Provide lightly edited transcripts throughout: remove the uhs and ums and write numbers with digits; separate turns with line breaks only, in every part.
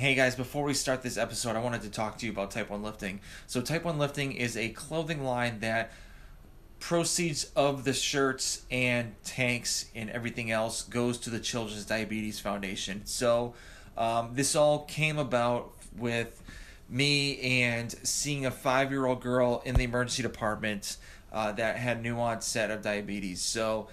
Hey guys, before we start this episode, I wanted to talk to you about Type 1 Lifting. So Type 1 Lifting is a clothing line that proceeds of the shirts and tanks and everything else goes to the Children's Diabetes Foundation. So this all came about with me and seeing a 5-year-old girl in the emergency department that had new onset of diabetes. So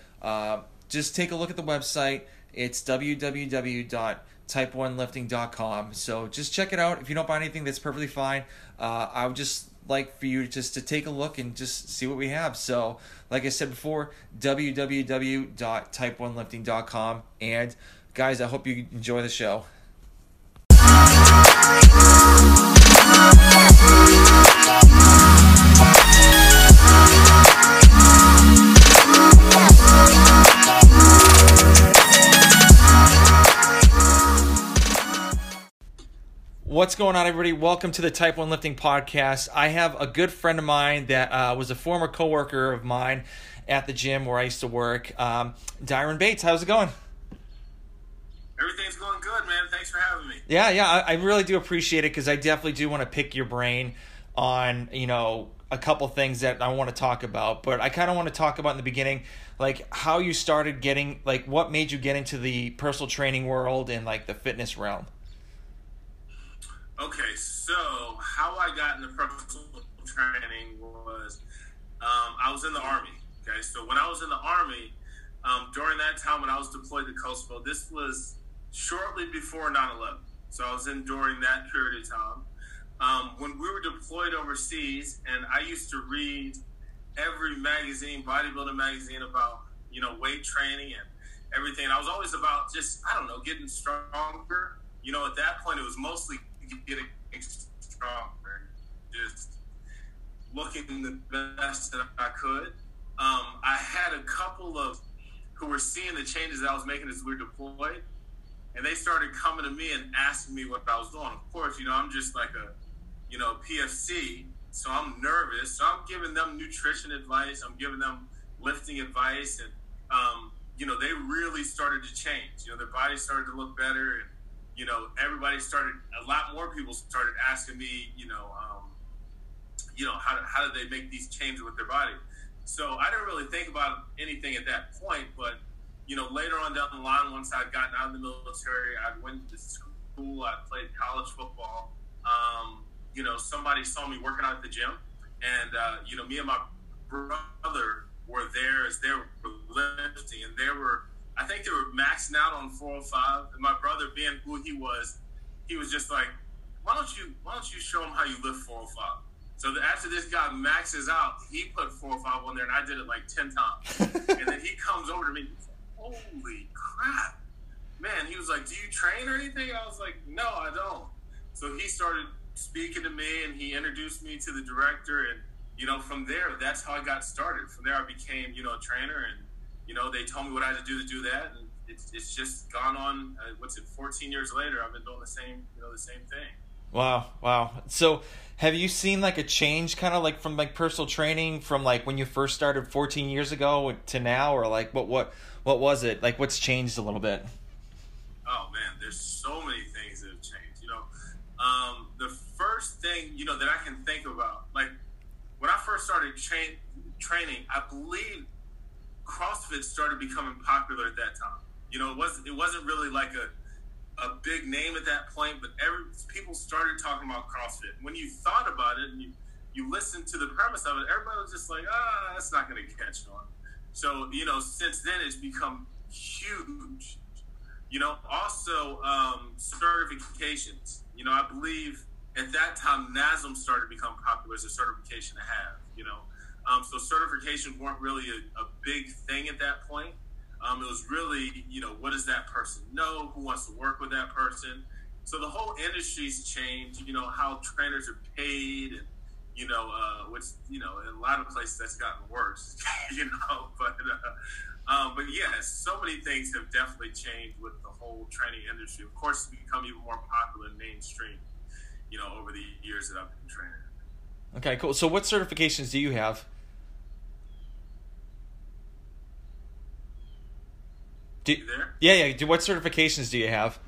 just take a look at the website. It's www.type1lifting.com. So just check it out. If you don't buy anything, that's perfectly fine. I would just like for you just to take a look and just see what we have. So like I said before, www.type1lifting.com. And guys, I hope you enjoy the show. What's going on, everybody? Welcome to the Type 1 Lifting Podcast. I have a good friend of mine that was a former coworker of mine at the gym where I used to work. Diron Bates, how's it going?
Everything's going good, man. Thanks for having me.
Yeah, I really do appreciate it because I definitely do want to pick your brain on, a couple things that I want to talk about. But I kind of want to talk about in the beginning, like how you started getting, like what made you get into the personal training world and like the fitness realm.
Okay, so how I got into personal training was I was in the Army. Okay, so when I was in the Army, during that time when I was deployed to Kosovo, this was shortly before 9/11. So I was in during that period of time. When we were deployed overseas, and I used to read every magazine, bodybuilding magazine, about weight training and everything. And I was always about just getting stronger. At that point it was mostly getting stronger, just looking the best that I could. I had a couple of who were seeing the changes that I was making as we were deployed, and they started coming to me and asking me what I was doing. Of course, I'm just like a PFC, so I'm nervous. So I'm giving them nutrition advice. I'm giving them lifting advice, and they really started to change. Their bodies started to look better, and a lot more people started asking me, how did they make these changes with their body? So I didn't really think about anything at that point, but, later on down the line, once I'd gotten out of the military, I went to school, I played college football. Somebody saw me working out at the gym, and, me and my brother were there as they were lifting, and I think they were maxing out on 405, and my brother, being who he was just like, why don't you show him how you lift 405? So after this guy maxes out, he put 405 on there, and I did it like 10 times. And then he comes over to me, he's like, holy crap, man. He was like, do you train or anything? And I was like, no, I don't. So he started speaking to me, and he introduced me to the director, and from there, that's how I got started. From there, I became a trainer, and they told me what I had to do that, and it's just gone on. 14 years later, I've been doing the same thing.
Wow. So have you seen like a change kind of like from like personal training from like when you first started 14 years ago to now, or like what was it? Like what's changed a little bit?
Oh man, there's so many things that have changed. The first thing, that I can think about, like when I first started training, I believe CrossFit started becoming popular at that time. It wasn't really like a big name at that point, but people started talking about CrossFit. When you thought about it and you listened to the premise of it, everybody was just like, that's not going to catch on. So, since then it's become huge. Also certifications. I believe at that time NASM started to become popular as a certification to have, so certifications weren't really a big thing at that point. It was really, what does that person know? Who wants to work with that person? So the whole industry's changed, how trainers are paid, and, which, in a lot of places that's gotten worse, but yes, so many things have definitely changed with the whole training industry. Of course, it's become even more popular and mainstream, over the years that I've been training.
Okay, cool. So what certifications do you have?
You there?
Yeah. What certifications do you have?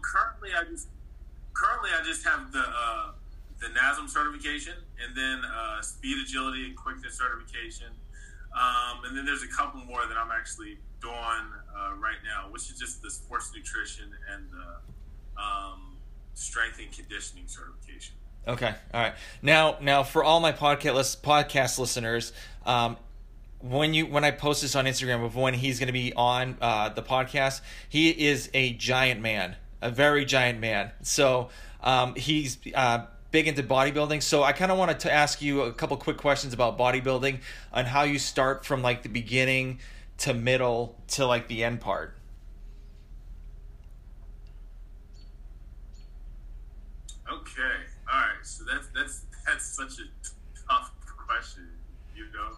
Currently I just have the NASM certification, and then speed, agility, and quickness certification. And then there's a couple more that I'm actually doing right now, which is just the sports nutrition and the strength and conditioning certification.
Okay, all right. Now for all my podcast listeners, when I post this on Instagram of when he's going to be on the podcast, he is a giant man, a very giant man. So he's big into bodybuilding. So I kind of wanted to ask you a couple quick questions about bodybuilding and how you start from like the beginning to middle to like the end part.
Okay, all right. So that's such a tough question, you know.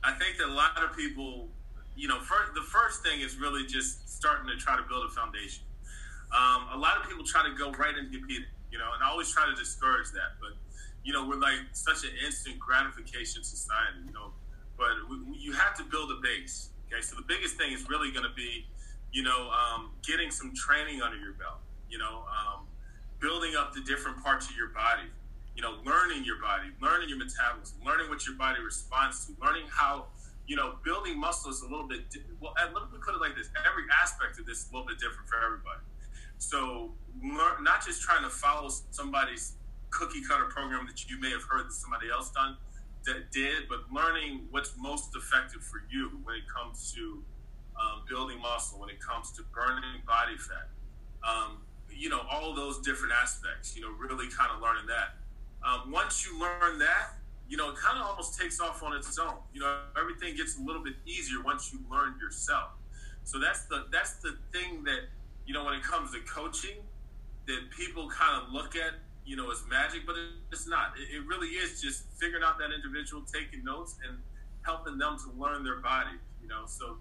I think that a lot of people, you know, the first thing is really just starting to try to build a foundation. A lot of people try to go right into competing, you know, and I always try to discourage that. But, you know, we're like such an instant gratification society, you know, but you have to build a base. Okay, so the biggest thing is really going to be, you know, getting some training under your belt, you know, building up the different parts of your body, you know, learning your body, learning your metabolism, learning what your body responds to, learning how, you know, building muscle is a little bit, well, let me put it like this. Every aspect of this is a little bit different for everybody. So not just trying to follow somebody's cookie cutter program that you may have heard that somebody else did, but learning what's most effective for you when it comes to building muscle, when it comes to burning body fat, you know, all those different aspects, you know, really kind of learning that. Once you learn that, you know, it kind of almost takes off on its own. You know, everything gets a little bit easier once you learn yourself. So that's the thing that, you know, when it comes to coaching, that people kind of look at, you know, as magic, but it's not. It really is just figuring out that individual, taking notes, and helping them to learn their body. You know, so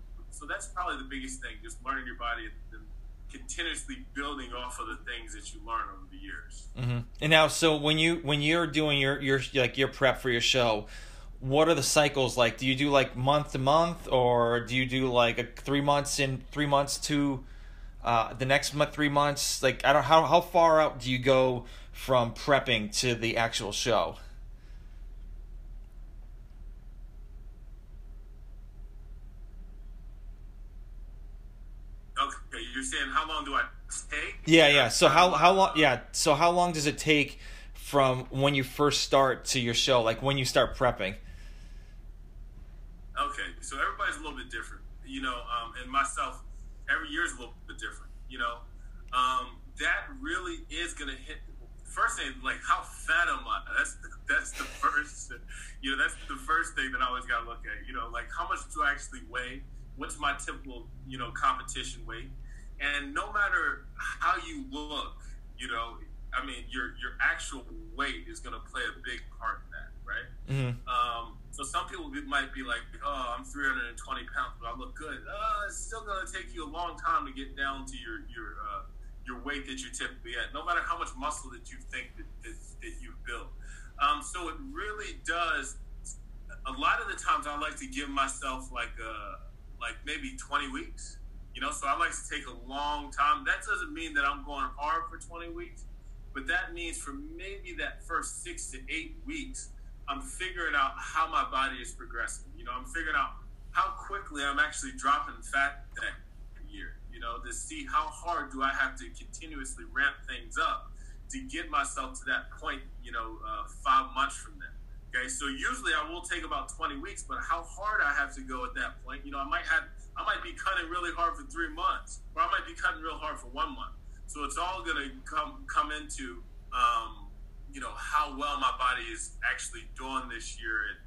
that's probably the biggest thing, just learning your body and continuously building off of the things that you learn over the years.
Mm-hmm. And now, so when you're doing your like your prep for your show, what are the cycles like? Do you do like month to month, or do you do like 3 months in 3 months to the next month 3 months? Like, I don't how far out do you go from prepping to the actual show?
Okay, you're saying how long do I take?
Yeah. So how long? Yeah. So how long does it take from when you first start to your show? Like when you start prepping?
Okay, so everybody's a little bit different, you know, and myself, every year is a little bit different, you know. That really is gonna hit. First thing, like, how fat am I? That's the first, you know, that's the first thing that I always gotta look at. You know, like, how much do I actually weigh? What's my typical, you know, competition weight? And no matter how you look, you know, I mean, your actual weight is gonna play a big part in that, right?
Mm-hmm.
So some people might be like, oh, I'm 320 pounds, but I look good. It's still gonna take you a long time to get down to your weight that you're typically at, no matter how much muscle that you think that you've built. So it really does. A lot of the times, I like to give myself like maybe 20 weeks. You know, so I like to take a long time. That doesn't mean that I'm going hard for 20 weeks, but that means for maybe that first 6 to 8 weeks, I'm figuring out how my body is progressing. You know, I'm figuring out how quickly I'm actually dropping fat that year, you know, to see how hard do I have to continuously ramp things up to get myself to that point, you know, 5 months from then. Okay, so usually I will take about 20 weeks, but how hard I have to go at that point, you know, I might be cutting really hard for 3 months, or I might be cutting real hard for 1 month. So it's all gonna come into you know, how well my body is actually doing this year, and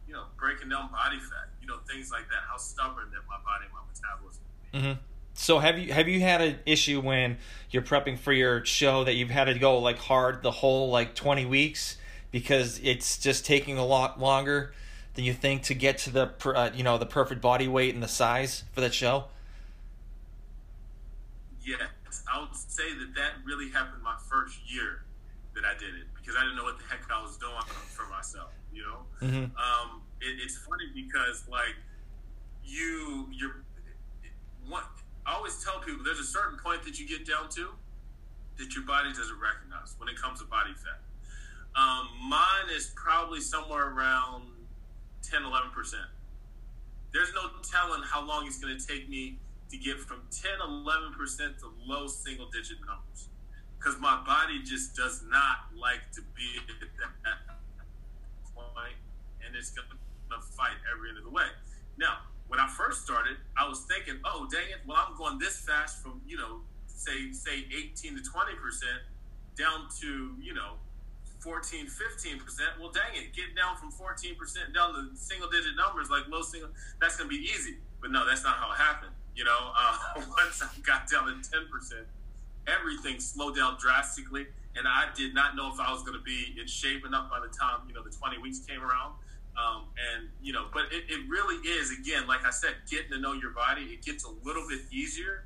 you know, breaking down body fat, you know, things like that. How stubborn that my body and my metabolism will be.
Mm-hmm. So have you had an issue when you're prepping for your show that you've had to go like hard the whole like 20 weeks because it's just taking a lot longer than you think to get to the you know, the perfect body weight and the size for that show?
Yes, I would say that really happened my first year that I did it, because I didn't know what the heck I was doing for myself, you know.
Mm-hmm.
It's funny because like you're what I always tell people there's a certain point that you get down to that your body doesn't recognize when it comes to body fat. Mine is probably somewhere around 10, 11%. There's no telling how long it's going to take me to get from 10, 11% to low single-digit numbers. Because my body just does not like to be at that point, and it's going to fight every end of the way. Now, when I first started, I was thinking, oh, dang it, well, I'm going this fast from, say 18 to 20% down to, 14, 15%. Well, dang it, getting down from 14% down to single-digit numbers, like low single, that's going to be easy. But no, that's not how it happened. Once I got down to 10%, everything slowed down drastically, and I did not know if I was going to be in shape enough by the time, the 20 weeks came around. But it really is, again, like I said, getting to know your body. It gets a little bit easier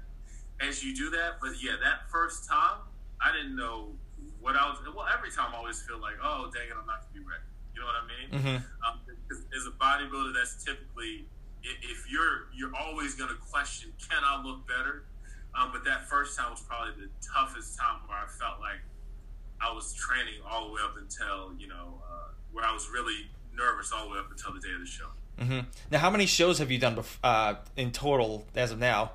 as you do that. But yeah, that first time, I didn't know what I was. Well, every time I always feel like, oh, dang it, I'm not going to be ready. You know what I mean?
Mm-hmm.
As a bodybuilder, that's typically, if you're always going to question, can I look better? But that first time was probably the toughest time where I felt like I was training all the way up until, where I was really nervous all the way up until the day of the show.
Mm-hmm. Now, how many shows have you done in total as of now?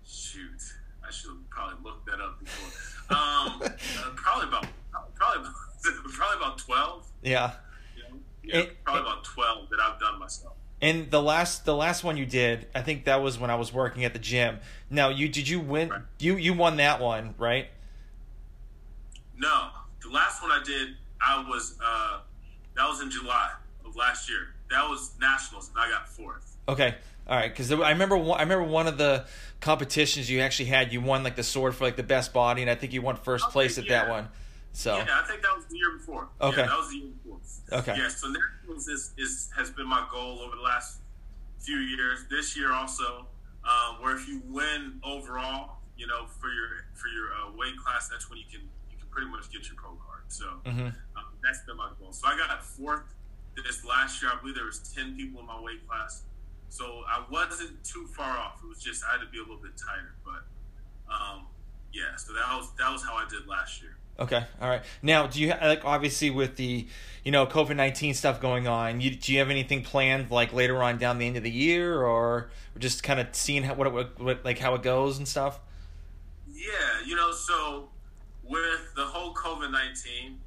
Shoot, I should have probably looked that up before. Probably about 12.
Yeah.
Probably about 12 that I've done myself.
And the last one you did, I think that was when I was working at the gym. Now, did you win? Right. You won that one, right?
No, the last one I did, that was in July of last year. That was nationals, and I got 4th.
Okay, all right. Because I remember one of the competitions you actually had. You won like the sword for like the best body, and I think you won first place at that one. So
yeah, I think that was the year before.
Okay,
yeah, that was the year before.
Okay.
Yeah, so nationals has been my goal over the last few years. This year also, where if you win overall, for your weight class, that's when you can pretty much get your pro card. So that's been my goal. So I got 4th this last year. I believe there was 10 people in my weight class, so I wasn't too far off. It was just I had to be a little bit tighter, but yeah. So that was how I did last year.
Okay, all right. Now, do you obviously with the COVID-19 stuff going on? Do you have anything planned like later on down the end of the year, or just kind of seeing how it goes and stuff?
Yeah, so with the whole COVID-19,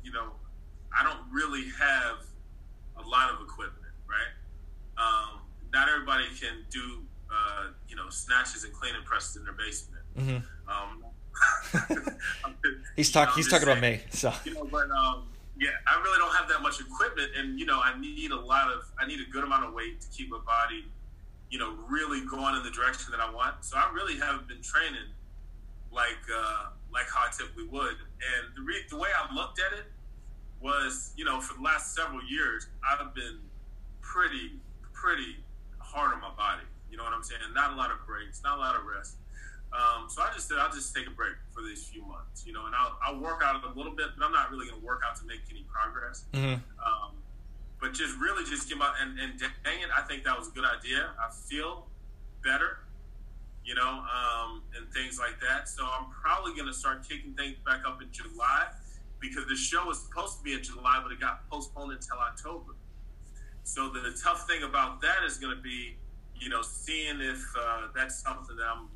I don't really have a lot of equipment, right? Not everybody can do snatches and clean and presses in their basement.
Mm-hmm. He's talking about me. So
but yeah, I really don't have that much equipment, and I need a good amount of weight to keep my body, really going in the direction that I want. So I really haven't been training like how I typically would. And the way I looked at it was, for the last several years, I've been pretty hard on my body. You know what I'm saying? Not a lot of breaks, not a lot of rest. So I just said I'll just take a break for these few months, and I'll work out a little bit, but I'm not really going to work out to make any progress.
Mm-hmm.
But just get my and dang it, I think that was a good idea. I feel better, and things like that. So I'm probably going to start kicking things back up in July, because the show was supposed to be in July, but it got postponed until October. So the tough thing about that is going to be, seeing if that's something that I'm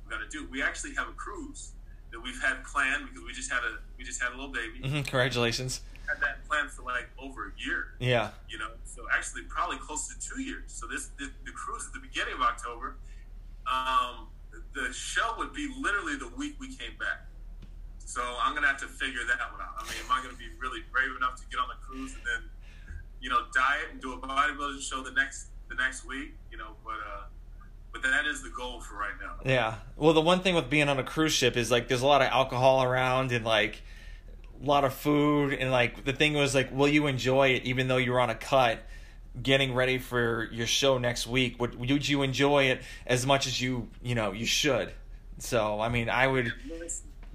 going to do. We actually have a cruise that we've had planned because we just had a little baby.
Mm-hmm. Congratulations.
Had that planned for like over a year.
Yeah.
So actually probably close to 2 years. So the cruise at the beginning of October. The show would be literally the week we came back. So I'm gonna have to figure that one out. I mean, am I gonna be really brave enough to get on the cruise and then, diet and do a bodybuilding show the next week? But that is the goal for right now.
Yeah. Well, the one thing with being on a cruise ship is like there's a lot of alcohol around and like a lot of food, and like the thing was like, will you enjoy it even though you're on a cut getting ready for your show next week? Would you enjoy it as much as you should? So I mean, I would.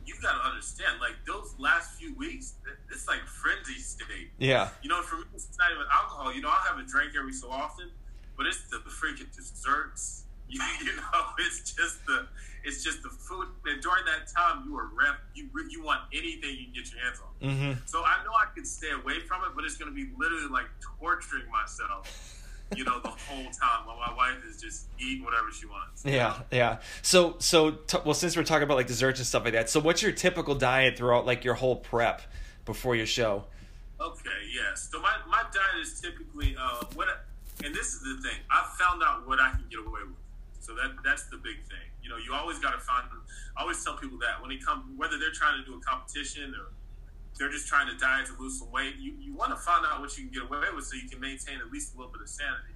You gotta understand, like those last few weeks, it's like frenzy state.
Yeah.
For me, it's not even alcohol. I'll have a drink every so often, but it's the freaking desserts. You know, it's just the food. And during that time, you want anything you can get your hands on.
Mm-hmm.
So I know I could stay away from it, but it's going to be literally like torturing myself, you know, the whole time while my wife is just eating whatever she wants.
Yeah, yeah. So, well, since we're talking about like desserts and stuff like that, so what's your typical diet throughout like your whole prep before your show?
Okay, yes. So my diet is typically and this is the thing. I found out what I can get away with. So that's the big thing. You know, you always got to find. I always tell people that when they come, whether they're trying to do a competition or they're just trying to diet to lose some weight, you want to find out what you can get away with so you can maintain at least a little bit of sanity.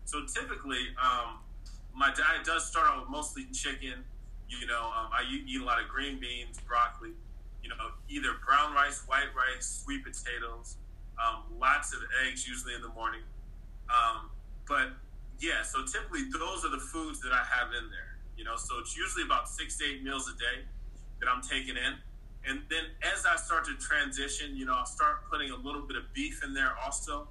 So typically, my diet does start out with mostly chicken. You know, I eat a lot of green beans, broccoli. You know, either brown rice, white rice, sweet potatoes, lots of eggs, usually in the morning. But yeah, so typically those are the foods that I have in there. You know, so it's usually about 6 to 8 meals a day that I'm taking in. And then as I start to transition, you know, I'll start putting a little bit of beef in there also,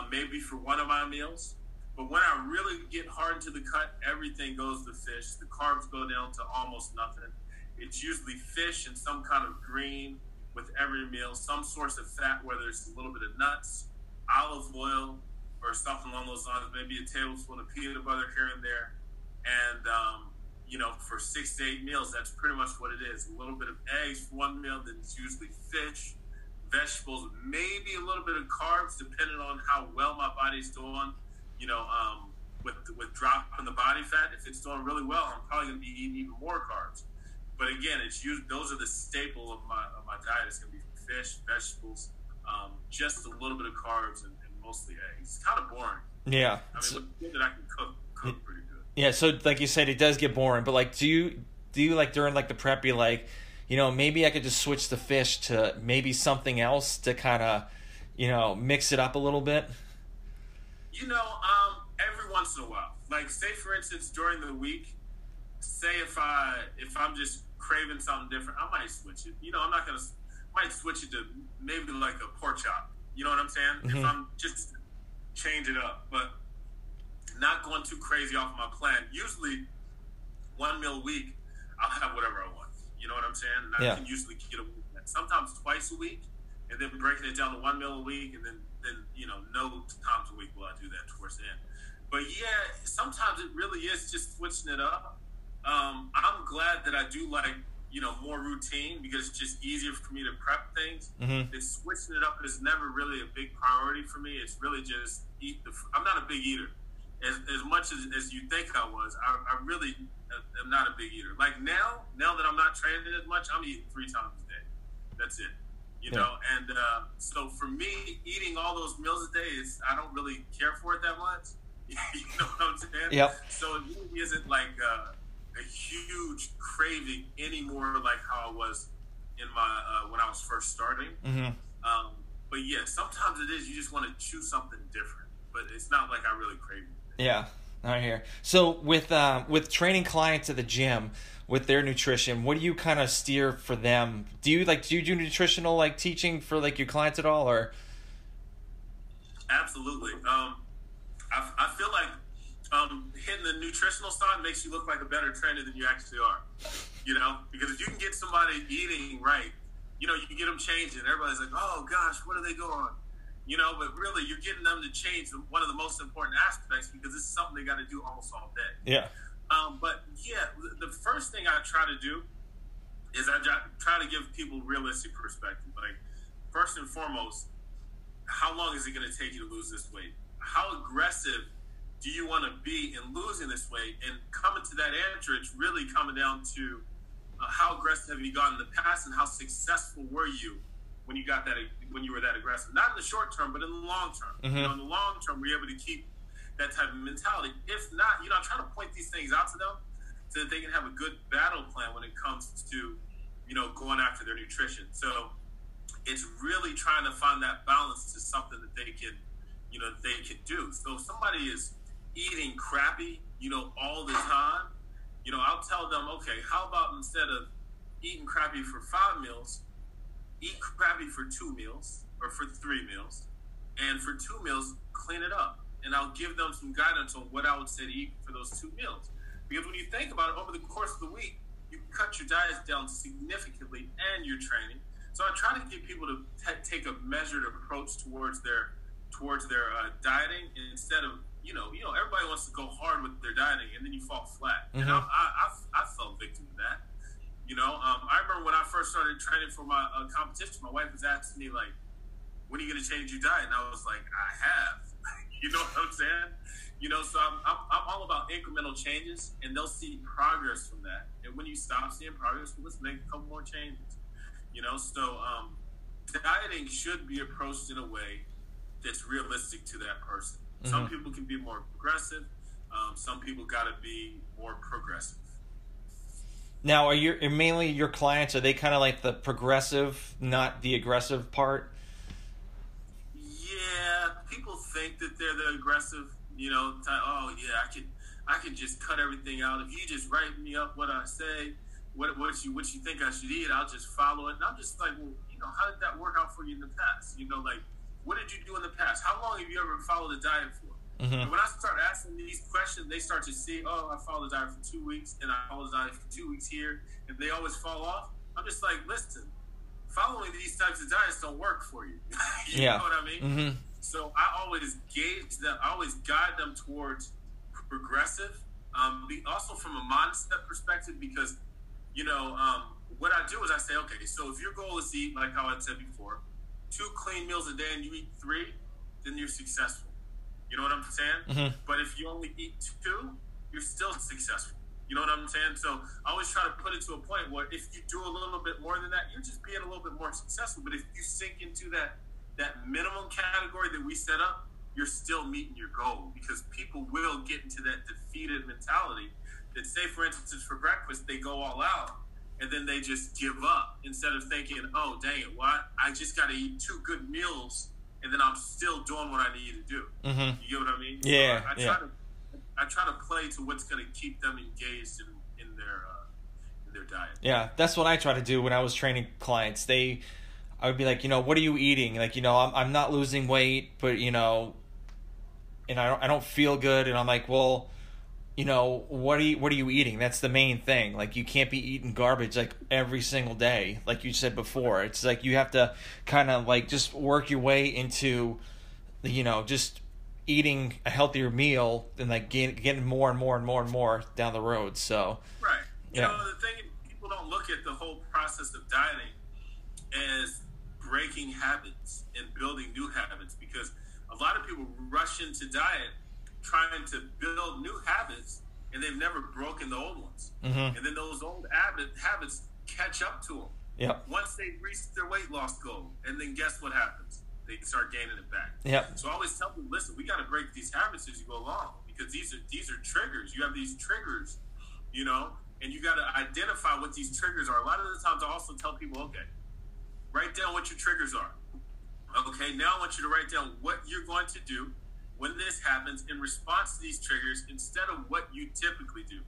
maybe for one of my meals. But when I really get hard into the cut, everything goes to fish. The carbs go down to almost nothing. It's usually fish and some kind of green with every meal, some source of fat, whether it's a little bit of nuts, olive oil, or something along those lines, maybe a tablespoon of peanut butter here and there. And, you know, for 6 to 8 meals, that's pretty much what it is. A little bit of eggs for one meal, then it's usually fish, vegetables, maybe a little bit of carbs, depending on how well my body's doing. You know, with dropping the body fat, if it's doing really well, I'm probably going to be eating even more carbs. But again, those are the staple of my diet. It's going to be fish, vegetables, just a little bit of carbs, and mostly eggs. It's kind of boring.
Yeah.
I mean, it's good that I can cook pretty good.
Yeah, so like you said, it does get boring. But like, do you like during like the prep be like, you know, maybe I could just switch the fish to maybe something else to kind of, you know, mix it up a little bit?
You know, every once in a while. Like, say for instance, during the week, say if I'm just craving something different, I might switch it. You know, might switch it to maybe like a pork chop. You know what I'm saying?
Mm-hmm.
If I'm just change it up, but not going too crazy off my plan. Usually, one meal a week, I'll have whatever I want. You know what I'm saying? And I can usually get away with that. Sometimes twice a week, and then breaking it down to one meal a week, and then you know, no times a week will I do that towards the end. But yeah, sometimes it really is just switching it up. I'm glad that I do like, you know, more routine because it's just easier for me to prep things.
Mm-hmm.
And switching it up is never really a big priority for me. It's really just I'm not a big eater. As much as you think I was, I really am not a big eater. Like now that I'm not training as much, I'm eating 3 times a day. That's it. You know, and so for me, eating all those meals a day I don't really care for it that much. You know what I'm saying?
Yep.
So it really isn't like a huge craving anymore like how I was in my when I was first starting.
Mm-hmm.
But yeah, sometimes it is. You just want to choose something different, but it's not like I really crave it.
Yeah, I hear. So with training clients at the gym with their nutrition, what do you kind of steer for them? Do you do nutritional like teaching for like your clients at all, or?
Absolutely. I feel like hitting the nutritional side makes you look like a better trainer than you actually are. You know, because if you can get somebody eating right, you know, you can get them changing. Everybody's like, oh gosh, what are they going? You know, but really, you're getting them to change one of the most important aspects because this is something they got to do almost all day.
Yeah.
But yeah, the first thing I try to do is I try to give people realistic perspective. Like, first and foremost, how long is it going to take you to lose this weight? How aggressive do you want to be in losing this weight? And coming to that answer, it's really coming down to how aggressive have you gotten in the past, and how successful were you when you were that aggressive? Not in the short term, but in the long term.
Mm-hmm.
You know, in the long term, were you able to keep that type of mentality? If not, you know, I'm trying to point these things out to them so that they can have a good battle plan when it comes to, you know, going after their nutrition. So it's really trying to find that balance to something that they can, you know, they can do. So if somebody is eating crappy, you know, all the time, you know, I'll tell them, okay, how about instead of eating crappy for 5 meals, eat crappy for 2 meals or for 3 meals, and for 2 meals, clean it up. And I'll give them some guidance on what I would say to eat for those 2 meals. Because when you think about it, over the course of the week, you cut your diets down significantly and your training. So I try to get people to take a measured approach towards their dieting instead of everybody wants to go hard with their dieting and then you fall flat. And I fell victim to that. I remember when I first started training for my competition, my wife was asking me like, "When are you going to change your diet?" And I was like, "I have." You know what I'm saying? So I'm all about incremental changes, and they'll see progress from that. And when you stop seeing progress, well, let's make a couple more changes. So dieting should be approached in a way that's realistic to that person. Mm-hmm. Some people can be more aggressive. Some people got to be more progressive.
Now, are mainly your clients, are they kind of like the progressive, not the aggressive part?
Yeah, people think that they're the aggressive. Oh yeah, I can just cut everything out. If you just write me up what I say, what you think I should eat, I'll just follow it. And I'm just like, well, how did that work out for you in the past? Like, what did you do in the past? How long have you ever followed a diet for? Mm-hmm. And when I start asking these questions, they start to see, oh, I followed the diet for 2 weeks, and I followed the diet for 2 weeks here, and they always fall off. I'm just like, listen, following these types of diets don't work for you. You know what I mean? Mm-hmm. So I always gauge them. I always guide them towards progressive. Also from a mindset perspective, because what I do is I say, okay, so if your goal is to eat, like how I said before, 2 clean meals a day, and you eat 3, then you're successful. You know what I'm saying? Mm-hmm. But if you only eat 2, you're still successful. You know what I'm saying? So I always try to put it to a point where if you do a little bit more than that, you're just being a little bit more successful. But if you sink into that minimum category that we set up, you're still meeting your goal, because people will get into that defeated mentality that, say, for instance, for breakfast, they go all out and then they just give up instead of thinking, oh, dang it, I just got to eat 2 good meals and then I'm still doing what I need to do. Mm-hmm. You get what I mean?
Yeah.
So I try to play to what's going to keep them engaged in their diet.
Yeah, that's what I try to do when I was training clients. I would be like, what are you eating? Like, I'm not losing weight, but and I don't feel good, and I'm like, well, what are you eating? That's the main thing. Like, you can't be eating garbage like every single day, like you said before. It's like you have to kind of like just work your way into, just eating a healthier meal and like getting more and more and more and more down the road. So
right, the thing is, people don't look at the whole process of dieting as breaking habits and building new habits, because a lot of people rush into diet trying to build new habits, and they've never broken the old ones. Mm-hmm. And then those old habits catch up to them.
Yep.
Once they reach their weight loss goal, and then guess what happens? They start gaining it back.
Yep.
So I always tell them, listen, we got to break these habits as you go along, because these are triggers. You have these triggers, and you got to identify what these triggers are. A lot of the times I also tell people, okay, write down what your triggers are. Okay, now I want you to write down what you're going to do when this happens in response to these triggers instead of what you typically do.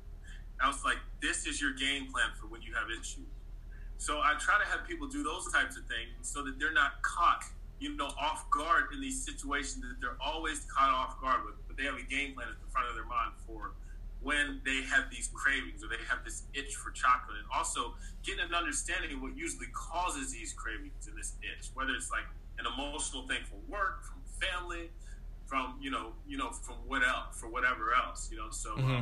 I was like, this is your game plan for when you have issues. So I try to have people do those types of things so that they're not caught, off guard in these situations that they're always caught off guard with, but they have a game plan at the front of their mind for when they have these cravings or they have this itch for chocolate. And also getting an understanding of what usually causes these cravings and this itch, whether it's like an emotional thing from work, from family, from from whatever else, So
mm-hmm.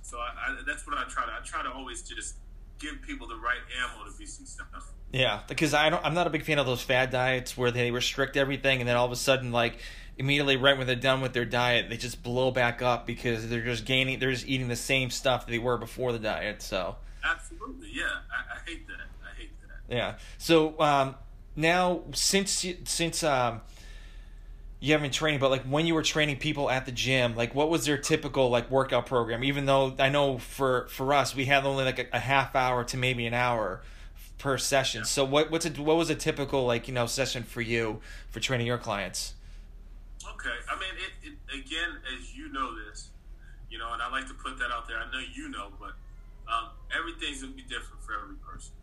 So that's what I try to. I try to always just give people the right ammo to be successful.
Yeah, because I'm not a big fan of those fad diets where they restrict everything, and then all of a sudden, like immediately right when they're done with their diet, they just blow back up because they're just eating the same stuff that they were before the diet. So
absolutely, yeah, I hate that.
Yeah. So now since you haven't been training, but like when you were training people at the gym, like what was their typical like workout program? Even though I know for us we had only like a half hour to maybe an hour per session. Yeah. So what was a typical session for you for training your clients?
Okay, I mean it again, as you know this, and I like to put that out there. I know but everything's gonna be different for every person,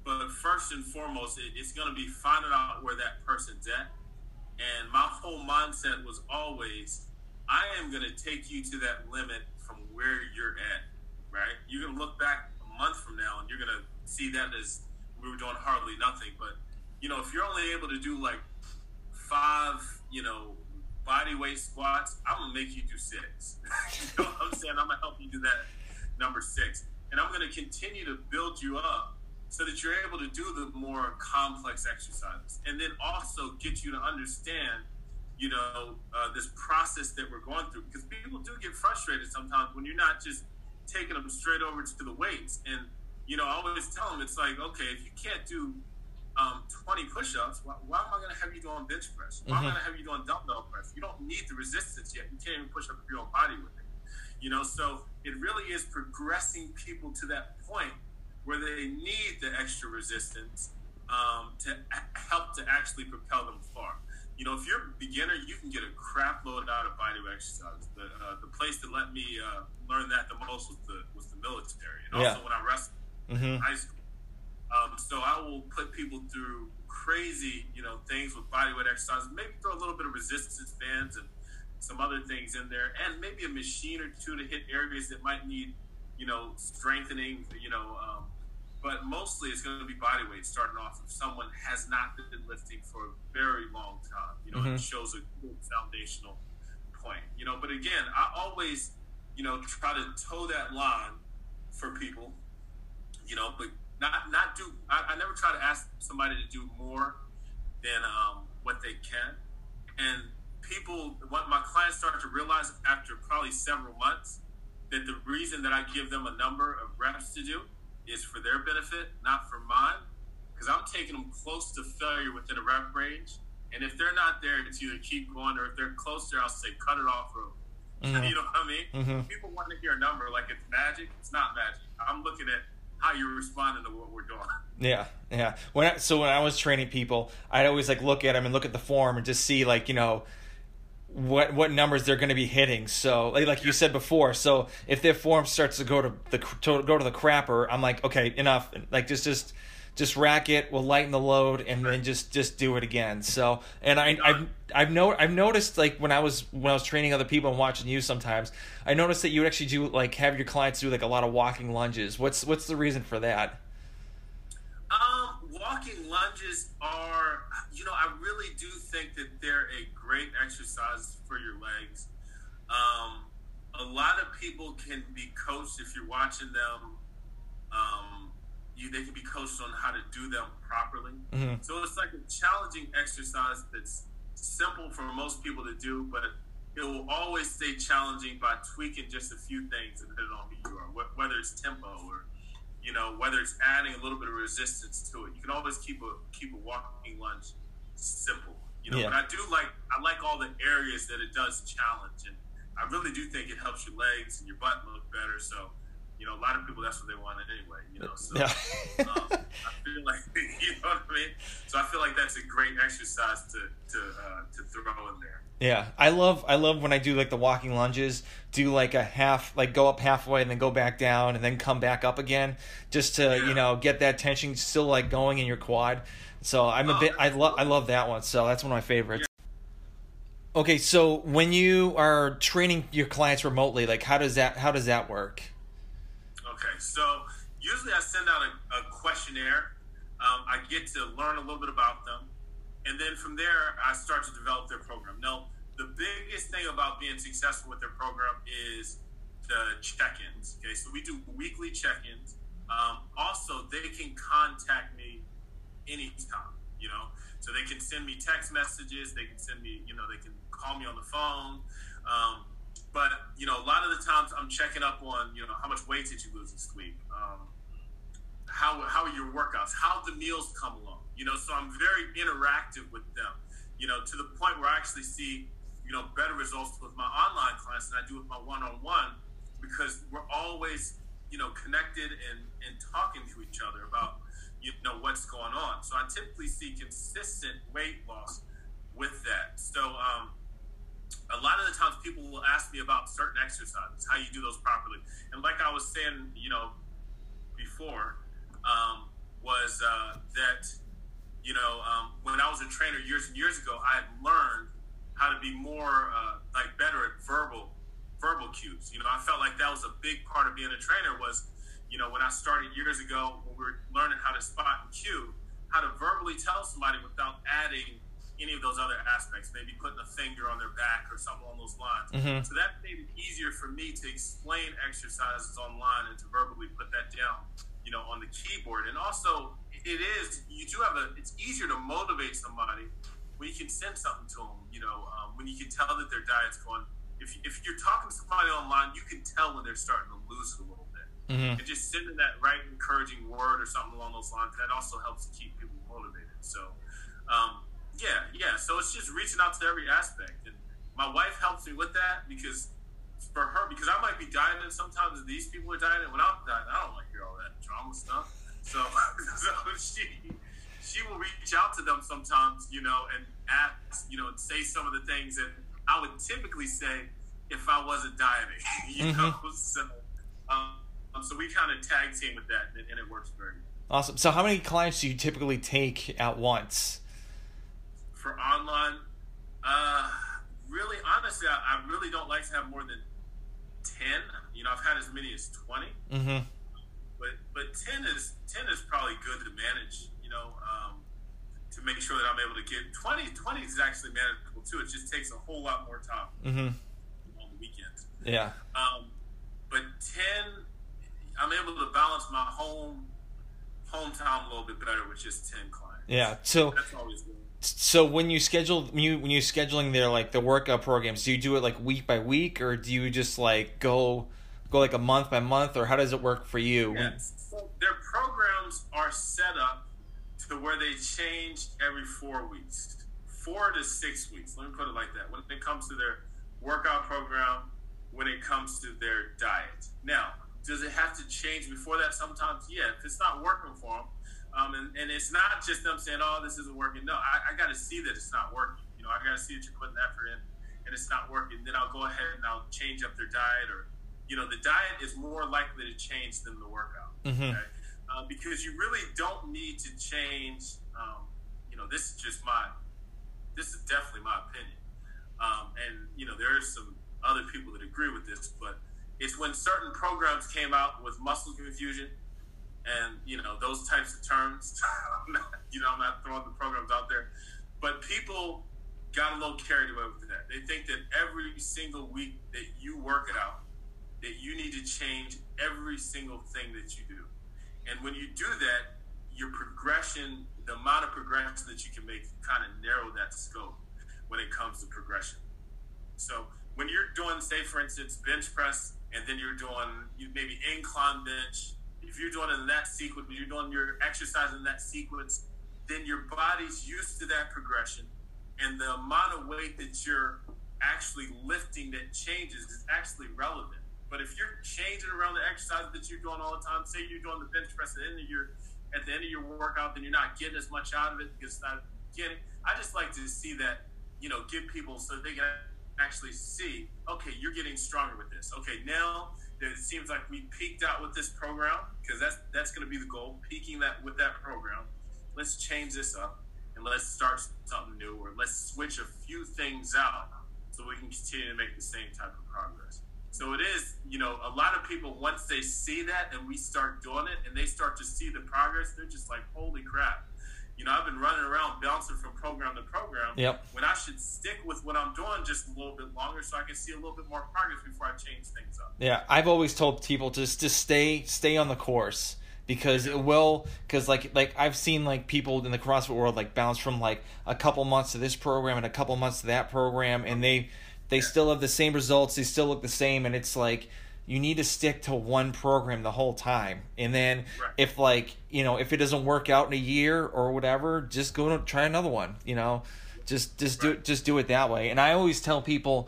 But first and foremost, it's gonna be finding out where that person's at. And my whole mindset was always I am going to take you to that limit from where you're at, right? You're going to look back a month from now and you're going to see that as we were doing hardly nothing. But, if you're only able to do like 5, body weight squats, I'm going to make you do 6. You know what I'm saying? I'm going to help you do that number 6. And I'm going to continue to build you up so that you're able to do the more complex exercises. And then also get you to understand this process that we're going through, because people do get frustrated sometimes when you're not just taking them straight over to the weights. And, I always tell them, it's like, okay, if you can't do 20 push-ups, why am I going to have you doing bench press? Why am I going to have you doing dumbbell press? You don't need the resistance yet. You can't even push up your own body with it. So it really is progressing people to that point where they need the extra resistance to help to actually propel them far. If you're a beginner, you can get a crap load out of bodyweight exercises. The place that let me learn that the most was the military, and also when I wrestled in high school. So I will put people through crazy, things with bodyweight exercises. Maybe throw a little bit of resistance bands and some other things in there, and maybe a machine or two to hit areas that might need, strengthening. But mostly it's going to be body weight starting off if someone has not been lifting for a very long time. It shows a good foundational point. But again, I always, try to toe that line for people, but not do, I never try to ask somebody to do more than what they can. And what my clients start to realize after probably several months, that the reason that I give them a number of reps to do is for their benefit, not for mine, because I'm taking them close to failure within a rep range. And if they're not there, it's either keep going, or if they're closer, I'll say cut it off. Or, you know what I mean? People want to hear a number like it's magic. It's not magic. I'm looking at how you're responding to what we're doing.
Yeah. When I was training people, I'd always look at them and look at the form and just see what numbers they're going to be hitting. So like you said before, so if their form starts to go to the crapper, I'm like, okay, enough. Just rack it. We'll lighten the load and then just do it again. So, and I've noticed when I was training other people and watching you sometimes, I noticed that you actually do have your clients do a lot of walking lunges. What's the reason for that?
Walking lunges are, I really do think that they're a great exercise for your legs. A lot of people can be coached if you're watching them. They can be coached on how to do them properly. So it's like a challenging exercise that's simple for most people to do, but it will always stay challenging by tweaking just a few things depending on who you are, whether it's tempo or whether it's adding a little bit of resistance to it. You can always keep a walking lunge simple. But I like all the areas that it does challenge, and I really do think it helps your legs and your butt look better. So, a lot of people, that's what they wanted anyway. So I feel like, you know what I mean. So I feel like that's a great exercise to throw in there.
Yeah, I love when I do the walking lunges, do a half, go up halfway and then go back down and then come back up again, just to get that tension still going in your quad. So I love that one. So that's one of my favorites. Yeah. Okay, so when you are training your clients remotely, how does that work?
Okay, so usually I send out a questionnaire. I get to learn a little bit about them. And then from there, I start to develop their program. Now, the biggest thing about being successful with their program is the check-ins. Okay, so we do weekly check-ins. Also, they can contact me anytime, So they can send me text messages. They can send me, they can call me on the phone. But, a lot of the times I'm checking up on, how much weight did you lose this week? How are your workouts? How the meals come along? So I'm very interactive with them, to the point where I actually see, better results with my online clients than I do with my one-on-one, because we're always, connected and talking to each other about, what's going on. So I typically see consistent weight loss with that. So a lot of the times people will ask me about certain exercises, how you do those properly. And like I was saying, before, was that, when I was a trainer years and years ago, I had learned how to be more like better at verbal cues. I felt like that was a big part of being a trainer was, when I started years ago, when we were learning how to spot and cue, how to verbally tell somebody without adding any of those other aspects, maybe putting a finger on their back or something along those lines.
Mm-hmm.
So that made it easier for me to explain exercises online and to verbally put that down, on the keyboard. And also, it's easier to motivate somebody when you can send something to them, when you can tell that their diet's going. If you're talking to somebody online, you can tell when they're starting to lose it a little bit.
Mm-hmm.
And just sending that right encouraging word or something along those lines, that also helps to keep people motivated. So, so it's just reaching out to every aspect. And my wife helps me with that because I might be dieting sometimes these people are dieting. When I'm dieting, I don't like to hear all that drama stuff. So she will reach out to them sometimes, and ask, and say some of the things that I would typically say if I wasn't dieting, So we kind of tag team with that, and it works very good.
Awesome. So how many clients do you typically take at once?
For online, really, honestly, I really don't like to have more than 10. I've had as many as 20.
Mm-hmm.
But 10 is probably good to manage, to make sure that I'm able to get 20 is actually manageable too. It just takes a whole lot more time on the weekends.
Yeah.
But 10, I'm able to balance my hometown a little bit better with just 10 clients.
Yeah. So
that's always good.
So when you're scheduling their the workout programs, do you do it like week by week, or do you just like go like a month by month, or how does it work for you?
Yes. So their programs are set up to where they change every 4 weeks, 4 to 6 weeks. Let me put it like that. When it comes to their workout program, when it comes to their diet. Now, does it have to change before that? Sometimes, yeah. If it's not working for them. And it's not just them saying, "Oh, this isn't working." No, I got to see that it's not working. I got to see that you're putting effort in, and it's not working. Then I'll go ahead and I'll change up their diet, or the diet is more likely to change than the workout.
Mm-hmm.
Okay? Because you really don't need to change. This is definitely my opinion, and there are some other people that agree with this, but it's when certain programs came out with muscle confusion. And, those types of terms, I'm not throwing the programs out there, but people got a little carried away with that. They think that every single week that you work it out, that you need to change every single thing that you do. And when you do that, your progression, the amount of progression that you can make, kind of narrow that scope when it comes to progression. So when you're doing, say, for instance, bench press, and then you're doing maybe incline bench, if you're doing it in that sequence, you're doing your exercise in that sequence, then your body's used to that progression, and the amount of weight that you're actually lifting that changes is actually relevant. But if you're changing around the exercise that you're doing all the time, say you're doing the bench press at the end of your workout, then you're not getting as much out of it because it's not getting. I just like to see that, give people so they can actually see, okay, you're getting stronger with this. Okay, now it seems like we peaked out with this program, because that's going to be the goal, peaking that with that program. Let's change this up and let's start something new, or let's switch a few things out so we can continue to make the same type of progress. So it is, a lot of people, once they see that and we start doing it and they start to see the progress, they're just like, holy crap. I've been running around bouncing from program to program.
Yep.
When I should stick with what I'm doing just a little bit longer so I can see a little bit more progress before I change things up.
Yeah, I've always told people just to stay on the course, because it will. Because like I've seen like people in the CrossFit world like bounce from like a couple months to this program and a couple months to that program, and they still have the same results. They still look the same, and it's like, you need to stick to one program the whole time. And then if if it doesn't work out in a year or whatever, just go to try another one, just do it that way. And I always tell people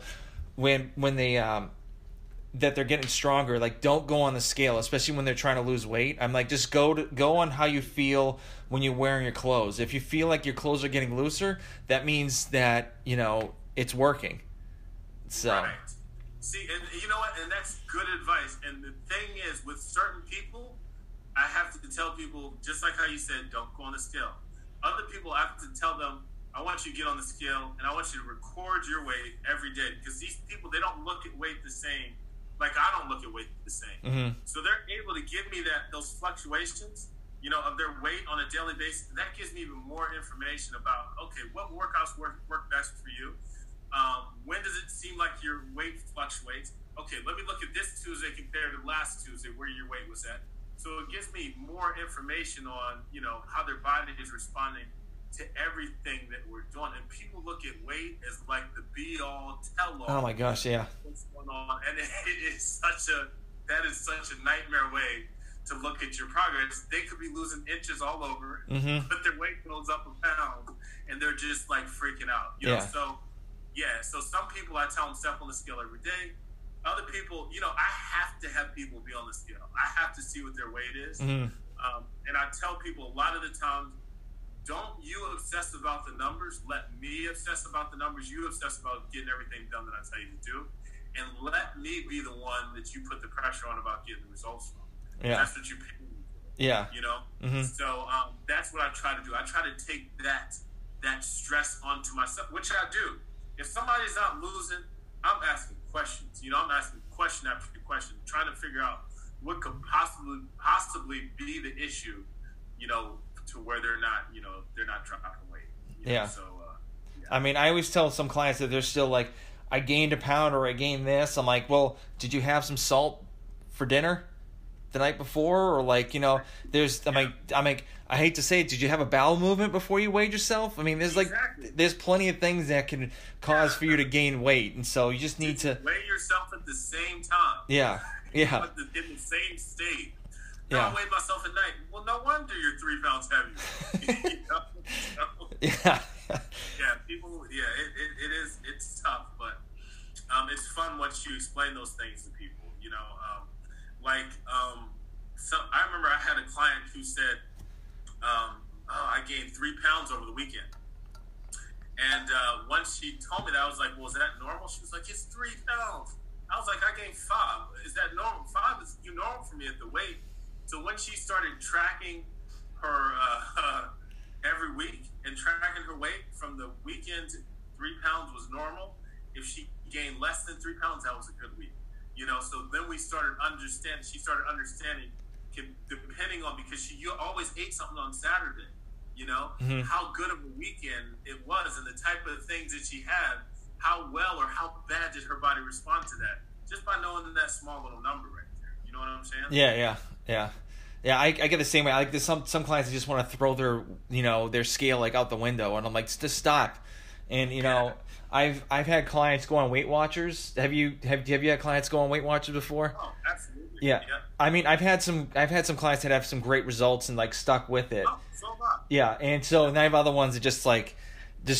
when they, that they're getting stronger, like, don't go on the scale, especially when they're trying to lose weight. I'm like, just go on how you feel when you're wearing your clothes. If you feel like your clothes are getting looser, that means that, it's working. So.
Right. See, and you know what? And that's good advice. And the thing is, with certain people, I have to tell people, just like how you said, don't go on the scale. Other people, I have to tell them, I want you to get on the scale, and I want you to record your weight every day, because these people, they don't look at weight the same. Like I don't look at weight the same.
Mm-hmm.
So they're able to give me those fluctuations, of their weight on a daily basis. That gives me even more information about, okay, what workouts work best for you. When does it seem like your weight fluctuates? Okay, let me look at this Tuesday compared to last Tuesday where your weight was at. So it gives me more information on, how their body is responding to everything that we're doing. And people look at weight as like the be-all, tell-all.
Oh my gosh, yeah.
What's going on? And that is such a nightmare way to look at your progress. They could be losing inches all over,
mm-hmm.
but their weight goes up a pound, and they're just like freaking out. So some people, I tell them step on the scale every day. Other people, I have to have people be on the scale. I have to see what their weight is.
Mm-hmm.
And I tell people a lot of the times, don't you obsess about the numbers. Let me obsess about the numbers. You obsess about getting everything done that I tell you to do. And let me be the one that you put the pressure on about getting the results from.
Yeah.
That's what you pay me for.
Yeah.
Mm-hmm. So that's what I try to do. I try to take that stress onto myself, which I do. If somebody's not losing, I'm asking questions. I'm asking question after question, trying to figure out what could possibly be the issue, to where they're not dropping weight.
Yeah.
So, yeah.
I mean, I always tell some clients that they're still like, I gained a pound or I gained this. I'm like, well, did you have some salt for dinner the night before? Or like, I'm like, I hate to say it, did you have a bowel movement before you weighed yourself? I mean, there's plenty of things that can cause for you to gain weight. And so you just need to
weigh yourself at the same time.
Yeah. Yeah.
In the same state.
Yeah.
I weighed myself at night. Well, no wonder you're 3 pounds heavier.
Yeah.
Yeah, people. Yeah, it's tough, but it's fun once you explain those things to people. So I remember I had a client who said, I gained 3 pounds over the weekend, and once she told me that, I was like, well, is that normal? She was like, it's 3 pounds. I was like, I gained 5. Is that normal? 5 is normal for me at the weight. So when she started tracking her every week and tracking her weight from the weekend, 3 pounds was normal. If she gained less than 3 pounds, that was a good week. So then we started understanding. She started understanding, depending on, because you always ate something on Saturday.
Mm-hmm.
How good of a weekend it was, and the type of things that she had. How well or how bad did her body respond to that? Just by knowing that small little number right there. You know what I'm saying?
Yeah. I get the same way. Like there's some clients that just want to throw their scale like out the window, and I'm like, just stop. And I've had clients go on Weight Watchers. Have you had clients go on Weight Watchers before?
Oh, absolutely.
Yeah. I mean, I've had some clients that have some great results and like stuck with it.
Oh, so not.
Yeah, and I have other ones that just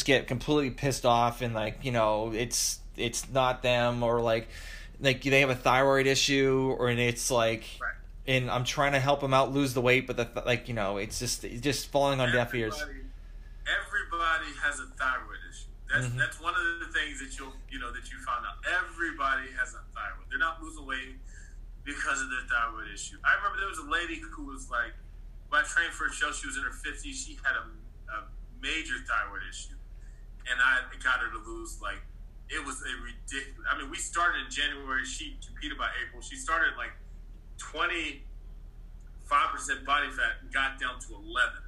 get completely pissed off, and like it's not them, or like they have a thyroid issue, or and it's like,
right.
And I'm trying to help them out lose the weight, but it's just falling on deaf ears.
Everybody has a thyroid issue. That's one of the things that you find out. Everybody has a thyroid. They're not losing weight because of their thyroid issue. I remember there was a lady who was like, when I trained for a show, she was in her 50s. She had a major thyroid issue, and I got her to lose, like, it was a ridiculous. I mean, we started in January. She competed by April. She started like 25% body fat and got down to 11,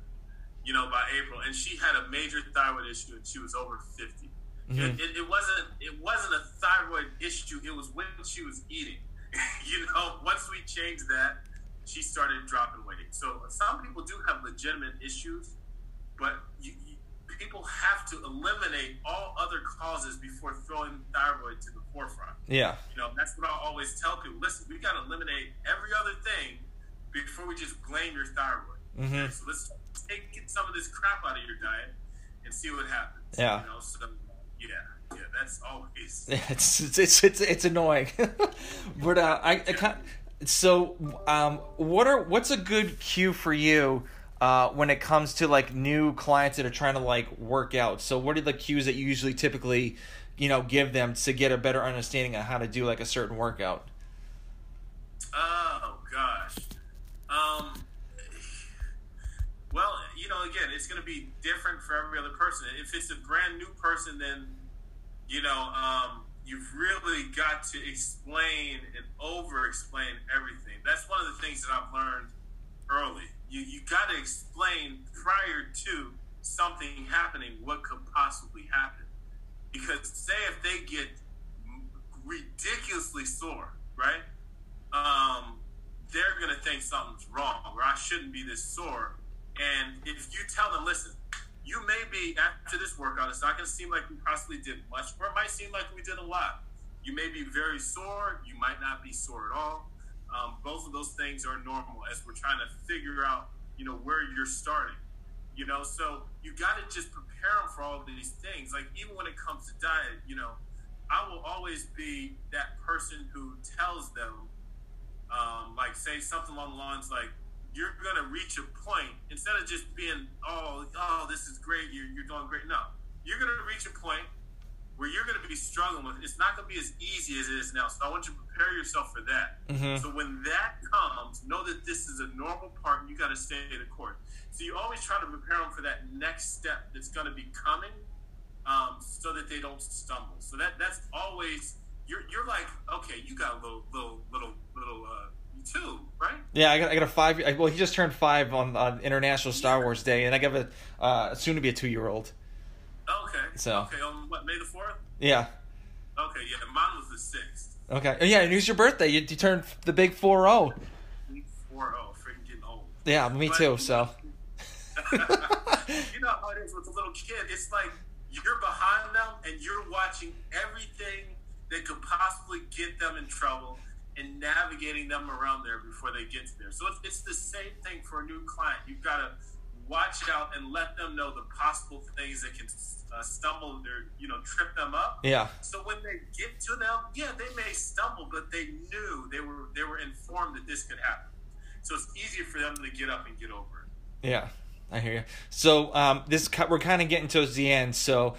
by April. And she had a major thyroid issue, and she was over 50. Mm-hmm. It wasn't a thyroid issue. It was when she was eating. Once we changed that, she started dropping weight. So some people do have legitimate issues, but people have to eliminate all other causes before throwing thyroid to the forefront.
Yeah.
That's what I always tell people. Listen, we got to eliminate every other thing before we just blame your thyroid.
Mm-hmm.
Okay? So let's get some of this crap out of your diet and see what happens.
Yeah.
Yeah, that's always.
Yeah, it's annoying, but what's a good cue for you when it comes to like new clients that are trying to like work out? So what are the cues that you usually typically give them to get a better understanding of how to do like a certain workout?
Oh gosh. Well, again, it's going to be different for every other person. If it's a brand new person, then, you've really got to explain and over-explain everything. That's one of the things that I've learned early. You got to explain prior to something happening what could possibly happen. Because say if they get ridiculously sore, right? They're going to think something's wrong, or I shouldn't be this sore. And if you tell them, listen, you may be, after this workout, it's not going to seem like we possibly did much, or it might seem like we did a lot. You may be very sore. You might not be sore at all. Both of those things are normal as we're trying to figure out, where you're starting. So you got to just prepare them for all of these things. Like, even when it comes to diet, I will always be that person who tells them, like, say something along the lines like, you're going to reach a point, instead of just being, oh, this is great, you're doing great. No, you're going to reach a point where you're going to be struggling with it. It's not going to be as easy as it is now. So I want you to prepare yourself for that. Mm-hmm. So when that comes, know that this is a normal part and you got to stay the course. So you always try to prepare them for that next step that's going to be coming, so that they don't stumble. So that's always, you're like, okay, you got a little you too, right?
Yeah, I got a 5. Well, he just turned 5 on International Star Wars Day, and I got a soon to be a 2-year-old.
Okay.
So.
Okay, on what, May the 4th?
Yeah.
Okay, yeah, mine was the 6th.
Okay. Yeah, and it was your birthday. You turned the big 4-0.
Big 4-0, freaking getting old.
Yeah, me too. So.
You know how it is with a little kid. It's like you're behind them and you're watching everything that could possibly get them in trouble and navigating them around there before they get to there. So it's the same thing for a new client. You've got to watch out and let them know the possible things that can stumble or trip them up.
Yeah.
So when they get to them, yeah, they may stumble, but they knew they were informed that this could happen. So it's easier for them to get up and get over it.
Yeah, I hear you. So we're kind of getting towards the end. So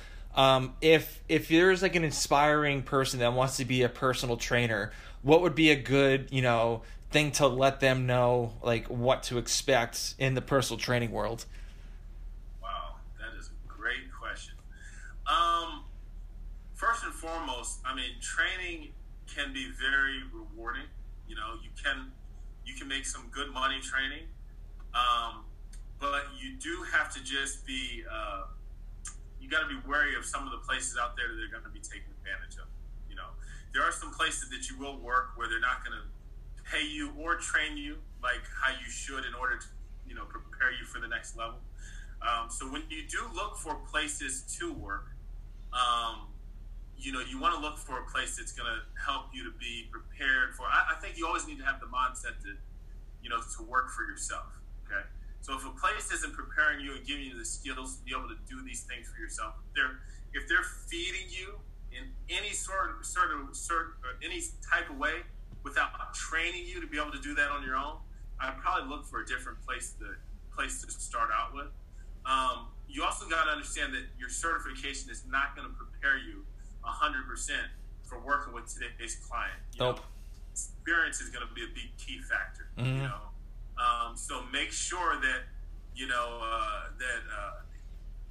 if there's like an inspiring person that wants to be a personal trainer, what would be a good thing to let them know, like, what to expect in the personal training world?
Wow, that is a great question. First and foremost, training can be very rewarding. You can make some good money training, but you do have to just be you got to be wary of some of the places out there that they're going to be taking advantage of. There are some places that you will work where they're not going to pay you or train you like how you should in order to, prepare you for the next level. So when you do look for places to work, you want to look for a place that's going to help you to be prepared for. I think you always need to have the mindset to work for yourself. Okay. So if a place isn't preparing you and giving you the skills to be able to do these things for yourself, if they're feeding you in any any type of way without training you to be able to do that on your own, I'd probably look for a different place to start out with. You also got to understand that your certification is not going to prepare you 100% for working with today's client.
Nope.
Experience is going to be a big key factor.
Mm-hmm.
So make sure that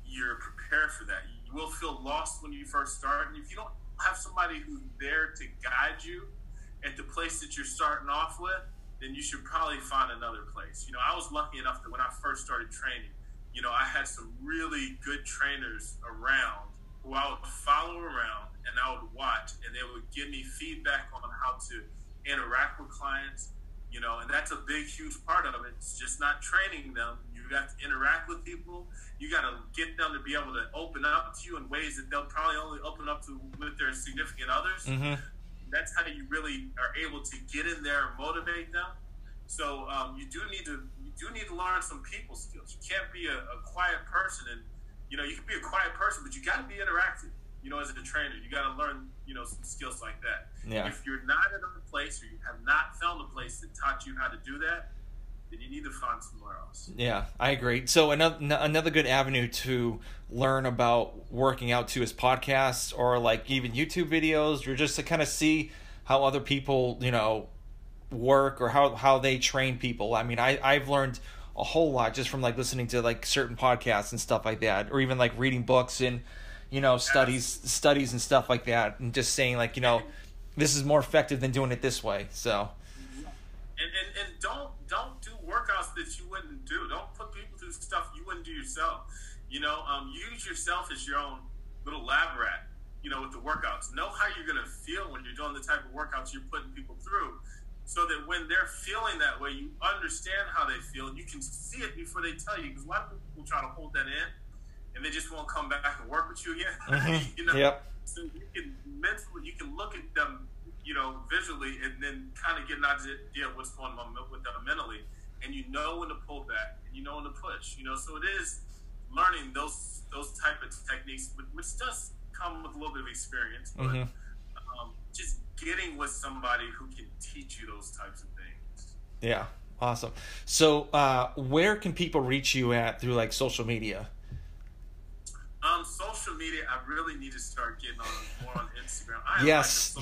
you're prepared for that. You will feel lost when you first start, and if you don't have somebody who's there to guide you at the place that you're starting off with, then you should probably find another place. I was lucky enough that when I first started training, I had some really good trainers around who I would follow around and I would watch, and they would give me feedback on how to interact with clients. And that's a big, huge part of it. It's just not training them. You got to interact with people. You got to get them to be able to open up to you in ways that they'll probably only open up to with their significant others. Mm-hmm. That's how you really are able to get in there and motivate them. So you do need to learn some people skills. You can't be a quiet person, and you can be a quiet person, but you got to be interactive. As a trainer, you got to learn some skills like that.
Yeah.
If you're not in a place or you have not found a place that taught you how to do that, then you need to find somewhere else.
Yeah, I agree. So another good avenue to learn about working out too is podcasts, or like even YouTube videos, or just to kind of see how other people work or how they train people. I've learned a whole lot just from like listening to like certain podcasts and stuff like that, or even like reading books and, you know, studies and stuff like that, and just saying like, you know, this is more effective than doing it this way. So.
And don't do workouts that you wouldn't do. Don't put people through stuff you wouldn't do yourself. You know, use yourself as your own little lab rat, you know, with the workouts. Know how you're going to feel when you're doing the type of workouts you're putting people through, so that when they're feeling that way, you understand how they feel, and you can see it before they tell you. Because a lot of people try to hold that in, and they just won't come back and work with you again.
Mm-hmm.
You know?
Yep.
So you can look at them, you know, visually, and then kind of get an idea of what's going on with them mentally, and you know when to pull back, and you know when to push. You know, so it is learning those type of techniques, which does come with a little bit of experience, but just getting with somebody who can teach you those types of things.
Yeah, awesome. So, where can people reach you at through like social media?
Social media, I really need to start getting more on Instagram.
Yes,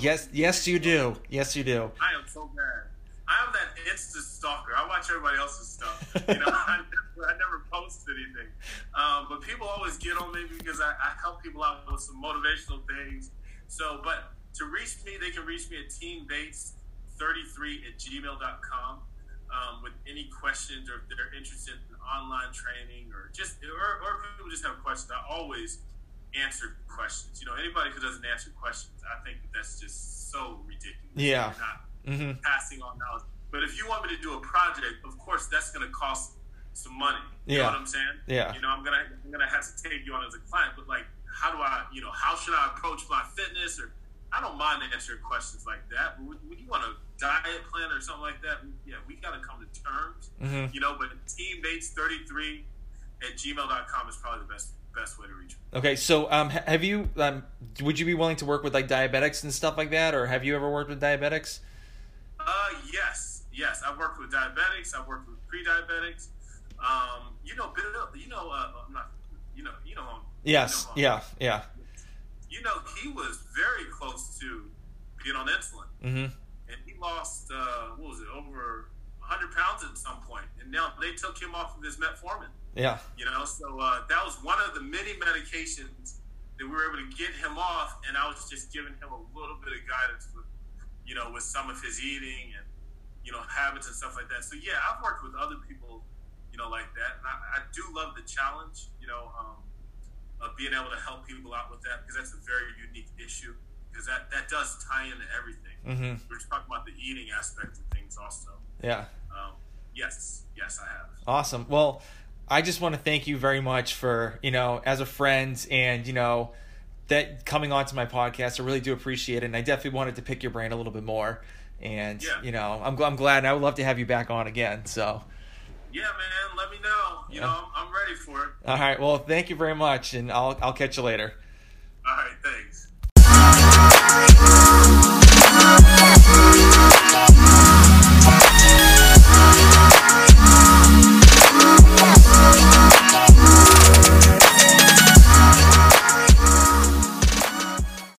you do. Yes, you do.
I am so bad. I am that Insta stalker. I watch everybody else's stuff. You know, I never post anything. But people always get on me because I help people out with some motivational things. So, but to reach me, they can reach me at teambates33@gmail.com with any questions, or if they're interested in online training, or people just have questions. I always answer questions. You know, anybody who doesn't answer questions, I think that's just so ridiculous.
Yeah.
You're not passing on knowledge. But if you want me to do a project, of course that's going to cost some money. You know what I'm saying?
Yeah.
You know, I'm gonna have to take you on as a client, but like, how do I, you know, how should I approach my fitness? Or I don't mind answering questions like that. But when you want a diet plan or something like that, yeah, we got to come to terms. You know, but teambates33@gmail.com is probably the best way to reach me. Okay,
so have you would you be willing to work with like diabetics and stuff like that, or have you ever worked with diabetics?
Yes, I've worked with diabetics. I've worked with pre-diabetics. You know,
Yes. Yeah.
You know, he was very close to being on insulin, and he lost over 100 pounds at some point, and now they took him off of his metformin.
Yeah.
You know, so that was one of the many medications that we were able to get him off, and I was just giving him a little bit of guidance with, you know, with some of his eating and, you know, habits and stuff like that. So yeah, I've worked with other people, you know, like that, and I do love the challenge, you know, of being able to help people out with that, because that's a very unique issue, because that does tie into everything. We're just talking about the eating aspect of things also.
Yeah.
Yes, I have.
Awesome. Well, I just want to thank you very much for, you know, as a friend, and, you know, that coming on to my podcast. I really do appreciate it, and I definitely wanted to pick your brain a little bit more. And, you know, I'm glad, and I would love to have you back on again. So.
Yeah, man, let me know. You know, I'm ready for it.
All right. Well, thank you very much, and I'll catch you later.